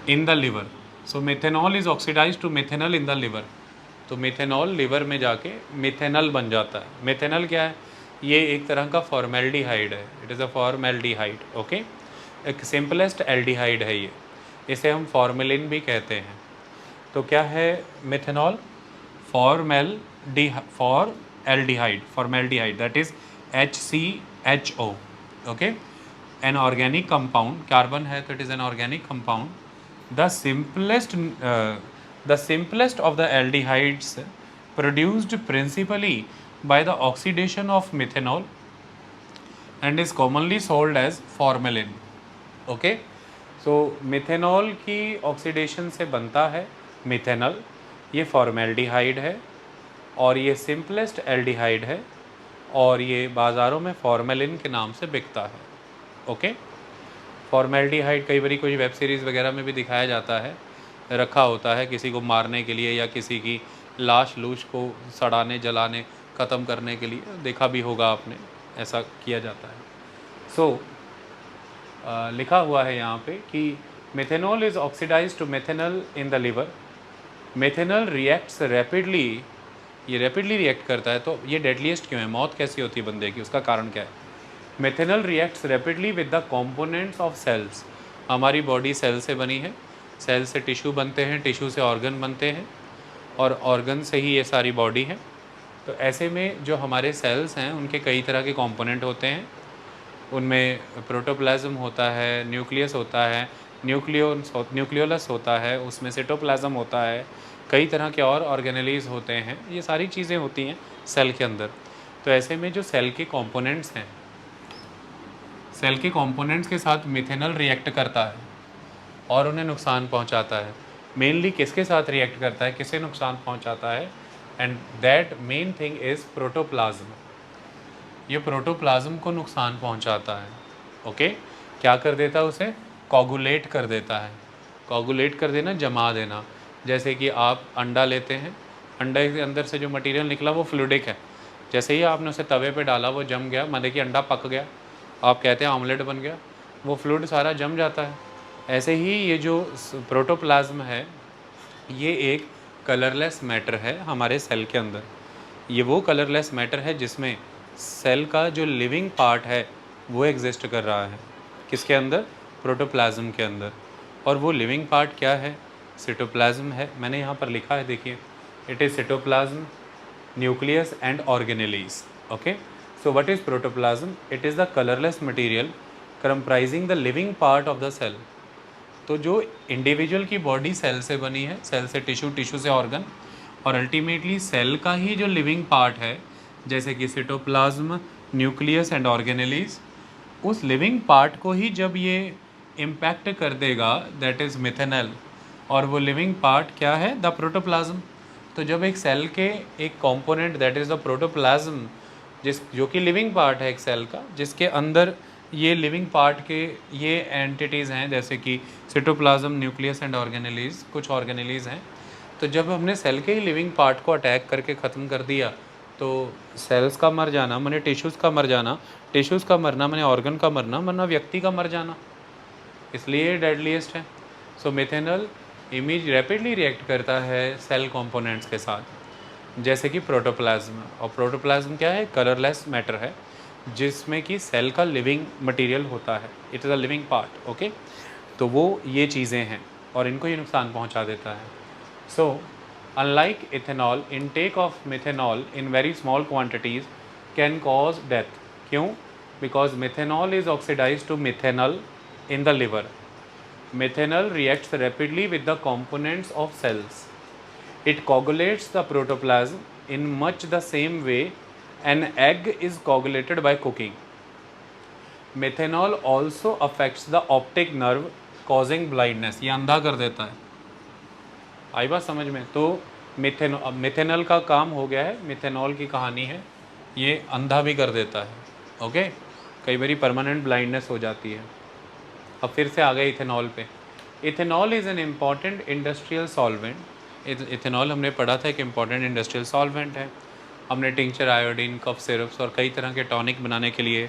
in the liver. So methanol is oxidise to methanal in the liver, तो मिथेनॉल लिवर में जाके मिथेनल बन जाता है। मिथेनल क्या है? ये एक तरह का फॉर्मेल्डिहाइड है, it is a formaldehyde. Okay, एक सिंपलेस्ट एल्डिहाइड है ये, इसे हम फॉर्मेलिन भी कहते हैं। तो क्या है methanol? Formaldehyde, that is HCHO। Okay, an organic compound, carbon है तो it is an organic compound. The simplest of the aldehydes produced principally by the oxidation of methanol and is commonly sold as formalin। Okay, so methanol की oxidation से बनता है methanal, ये formaldehyde है और ये सिंपलेस्ट एल्डिहाइड है और ये बाज़ारों में फॉर्मेलिन के नाम से बिकता है। ओके, फॉर्मेल्डिहाइड कई बार कोई वेब सीरीज़ वगैरह में भी दिखाया जाता है, रखा होता है किसी को मारने के लिए या किसी की लाश लूश को सड़ाने जलाने ख़त्म करने के लिए, देखा भी होगा आपने, ऐसा किया जाता है। सो लिखा हुआ है यहाँ पे कि methanol is oxidise to methanal in the liver. Methanal reacts rapidly, ये रैपिडली रिएक्ट करता है, तो ये डेडलीस्ट क्यों है? मौत कैसी होती है बंदे की, उसका कारण क्या है? Methanal reacts rapidly with the components of cells. हमारी बॉडी सेल से बनी है, सेल से टिश्यू बनते हैं, टिश्यू से ऑर्गन बनते हैं और ऑर्गन से ही ये सारी बॉडी है। तो ऐसे में जो हमारे सेल्स हैं उनके कई तरह के कंपोनेंट होते हैं, उनमें प्रोटोप्लाज्म होता है, न्यूक्लियस होता है, न्यूक्लियोलस होता है, उसमें साइटोप्लाज्म होता है, कई तरह के और ऑर्गेनेलीज होते हैं, ये सारी चीज़ें होती हैं सेल के अंदर। तो ऐसे में जो सेल के कंपोनेंट्स हैं, सेल के कंपोनेंट्स के साथ मिथेनल रिएक्ट करता है और उन्हें नुकसान पहुंचाता है। मेनली किसके साथ रिएक्ट करता है, किसे नुकसान पहुंचाता है? And that main thing is protoplasm. ये प्रोटोप्लाज्म को नुकसान पहुंचाता है। ओके, क्या कर देता है? उसे कोगुलेट कर देता है। कोगुलेट कर देना, जमा देना। जैसे कि आप अंडा लेते हैं, अंडे के अंदर से जो मटेरियल निकला वो फ्लूइडिक है, जैसे ही आपने उसे तवे पे डाला वो जम गया, मतलब कि अंडा पक गया, आप कहते हैं ऑमलेट बन गया, वो फ्लूइड सारा जम जाता है। ऐसे ही ये जो प्रोटोप्लाज्म है ये एक कलरलेस मैटर है हमारे सेल के अंदर। ये वो कलरलेस मैटर है जिसमें सेल का जो लिविंग पार्ट है वो एग्जिस्ट कर रहा है। किसके अंदर? प्रोटोप्लाज्म के अंदर। और वो लिविंग पार्ट क्या है? साइटोप्लाज्म है। मैंने यहाँ पर लिखा है, देखिए, it is cytoplasm, nucleus and organelles. Okay, so what is protoplasm? It is the colorless material comprising the living part of the cell। तो जो इंडिविजुअल की बॉडी सेल से बनी है, सेल से टिश्यू, टिश्यू से ऑर्गन, और अल्टीमेटली सेल का ही जो लिविंग पार्ट है, जैसे कि साइटोप्लाज्म, न्यूक्लियस एंड ऑर्गेनेलीज, उस लिविंग पार्ट को ही जब ये इम्पैक्ट कर देगा, दैट इज़ मिथेनल, और वो लिविंग पार्ट क्या है? The protoplasm. तो जब एक सेल के एक component that is the protoplasm, जो कि लिविंग पार्ट है एक सेल का, जिसके अंदर ये लिविंग पार्ट के ये एंटिटीज़ हैं, जैसे कि साइटोप्लाज्म, न्यूक्लियस एंड ऑर्गेनेलीज, कुछ ऑर्गेनेलीज हैं। तो जब हमने सेल के ही लिविंग पार्ट को अटैक करके ख़त्म कर दिया तो सेल्स का मर जाना माने टिश्यूज़ का मर जाना, टिश्यूज़ का मरना माने ऑर्गन का मरना व्यक्ति का मर जाना, इसलिए डेडलीस्ट है। सो मिथेनॉल इमेज रैपिडली रिएक्ट करता है सेल कंपोनेंट्स के साथ, जैसे कि प्रोटोप्लाज्म। और प्रोटोप्लाज्म क्या है? कलरलेस मैटर है जिसमें कि सेल का लिविंग मटेरियल होता है, it is a living part. Okay, तो वो ये चीज़ें हैं और इनको ये नुकसान पहुंचा देता है। So unlike ethanol, intake of methanol in very small quantities can cause death. क्यों? Because methanol is oxidise to methanol in the liver. Methanol reacts rapidly with the components of cells. It coagulates the protoplasm in much the same way an egg is coagulated by cooking. Methanol also affects the optic nerve causing blindness. ये अंधा कर देता है। आई बात समझ में? तो methanol का काम हो गया है, मिथेनॉल की कहानी है, ये अंधा भी कर देता है। ओके, कई बारी परमानेंट ब्लाइंडनेस हो जाती है। अब फिर से आ गए इथेनॉल पे। Ethanol is an important industrial solvent. Ethanol हमने पढ़ा था एक इम्पॉर्टेंट इंडस्ट्रियल सॉल्वेंट है। हमने टिंचर, आयोडीन, कफ सिरप्स और कई तरह के टॉनिक बनाने के लिए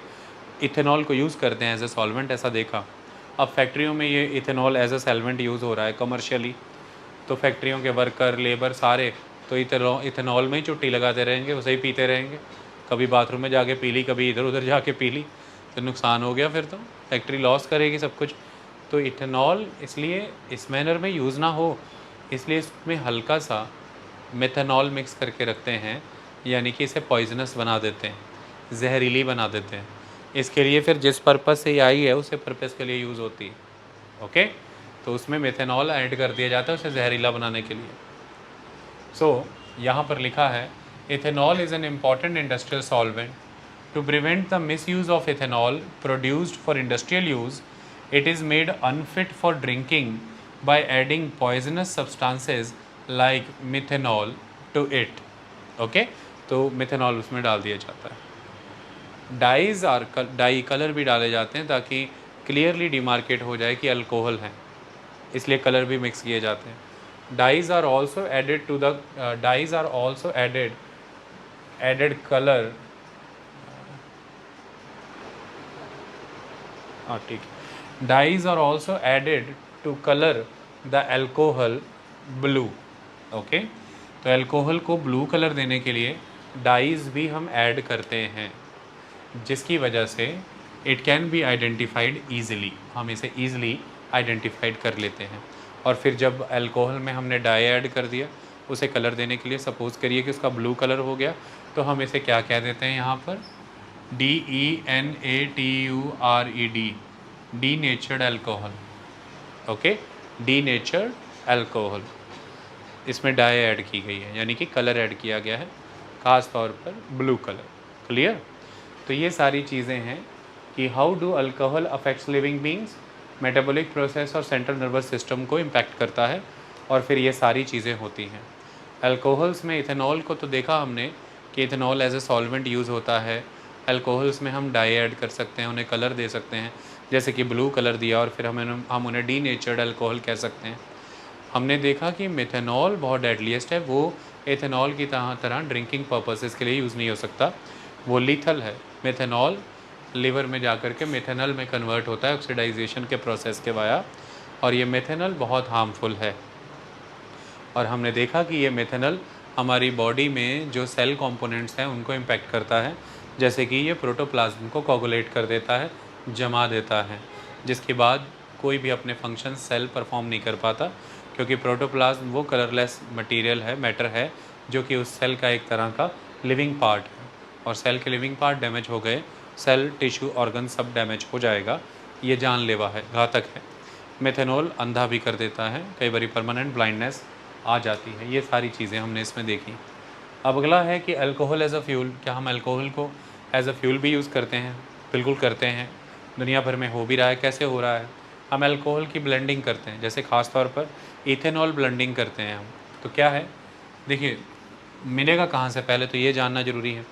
इथेनॉल को यूज़ करते हैं एज ए सॉल्वेंट, ऐसा देखा। अब फैक्ट्रियों में ये ethanol as a solvent use हो रहा है कमर्शियली, तो फैक्ट्रियों के वर्कर, लेबर सारे तो इथेनॉल में ही चुट्टी लगाते रहेंगे, उसे ही पीते रहेंगे। कभी बाथरूम में जाके पी ली, कभी इधर उधर जाके पी ली, तो नुकसान हो गया, फिर तो फैक्ट्री लॉस करेगी सब कुछ। तो इथेनॉल इसलिए इस मैनर में यूज़ ना हो, इसलिए इसमें हल्का सा मेथनॉल मिक्स करके रखते हैं, यानी कि इसे पॉइजनस बना देते हैं, जहरीली बना देते हैं। इसके लिए फिर जिस पर्पज़ से ये आई है उसे पर्पज़ के लिए यूज़ होती है। ओके, तो उसमें मेथनॉल ऐड कर दिया जाता है उसे जहरीला बनाने के लिए। सो यहाँ पर लिखा है ethanol is an important industrial solvent. To prevent the misuse of ethanol produced for industrial use, it is made unfit for drinking by adding poisonous substances like methanol to it. Okay? तो methanol उसमें डाल दिया जाता है। Die colour भी डाले जाते हैं ताकि क्लियरली डिमार्केट हो जाए कि अल्कोहल है, इसलिए कलर भी मिक्स किए जाते हैं। Dyes are also added colour. हाँ ठीक है। Dyes are also added to colour the alcohol blue. Okay, तो एल्कोहल को ब्लू कलर देने के लिए डाइज भी हम ऐड करते हैं, जिसकी वजह से it can be identified easily, हम इसे ईजिली आइडेंटिफाइड कर लेते हैं। और फिर जब एल्कोहल में हमने डाई ऐड कर दिया उसे कलर देने के लिए, सपोज़ करिए कि उसका ब्लू कलर हो गया, तो हम इसे क्या कह देते हैं यहाँ पर? DENATURED, denatured alcohol. Okay, denatured alcohol, इसमें डाई ऐड की गई है, यानी कि कलर ऐड किया गया है, ख़ास तौर पर ब्लू कलर। क्लियर? तो ये सारी चीज़ें हैं कि how do alcohol affects living beings, metabolic process और सेंट्रल नर्वस सिस्टम को इम्पैक्ट करता है, और फिर ये सारी चीज़ें होती हैं। अल्कोहल्स में इथेनॉल को तो देखा हमने कि ethanol as a solvent use होता है। अल्कोहल्स में हम डाई ऐड कर सकते हैं, उन्हें कलर दे सकते हैं, जैसे कि ब्लू कलर दिया, और फिर हम उन्हें डीनेचर्ड अल्कोहल कह सकते हैं। हमने देखा कि मेथनॉल बहुत डेडलीस्ट है, वो एथेनॉल की तरह ड्रिंकिंग पर्पसेस के लिए यूज़ नहीं हो सकता, वो लीथल है। मेथनॉल लिवर में जाकर के मेथनॉल में कन्वर्ट होता है ऑक्सीडाइजेशन के प्रोसेस के वाया, और ये मेथनॉल बहुत हार्मफुल है। और हमने देखा कि ये मेथनॉल हमारी बॉडी में जो सेल कंपोनेंट्स हैं उनको इम्पैक्ट करता है, जैसे कि ये प्रोटोप्लाज्म को कोगुलेट कर देता है, जमा देता है, जिसके बाद कोई भी अपने फंक्शन सेल परफॉर्म नहीं कर पाता, क्योंकि प्रोटोप्लाज्म वो कलरलेस मटेरियल है, मैटर है, जो कि उस सेल का एक तरह का लिविंग पार्ट है। और सेल के लिविंग पार्ट डैमेज हो गए, सेल, टिश्यू, ऑर्गन सब डैमेज हो जाएगा, ये जानलेवा है, घातक है। मेथनॉल अंधा भी कर देता है, कई बार परमानेंट ब्लाइंडनेस आ जाती है। ये सारी चीज़ें हमने इसमें देखी। अब अगला है कि अल्कोहल एज अ फ्यूल, क्या हम अल्कोहल को एज अ फ्यूल भी यूज़ करते हैं? बिल्कुल करते हैं, दुनिया भर में हो भी रहा है। कैसे हो रहा है? हम अल्कोहल की ब्लेंडिंग करते हैं, जैसे ख़ास तौर पर इथेनॉल ब्लेंडिंग करते हैं हम। तो क्या है, देखिए मिलेगा कहाँ से, पहले तो ये जानना ज़रूरी है।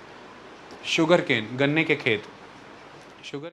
शुगर केन, गन्ने के खेत, शुगर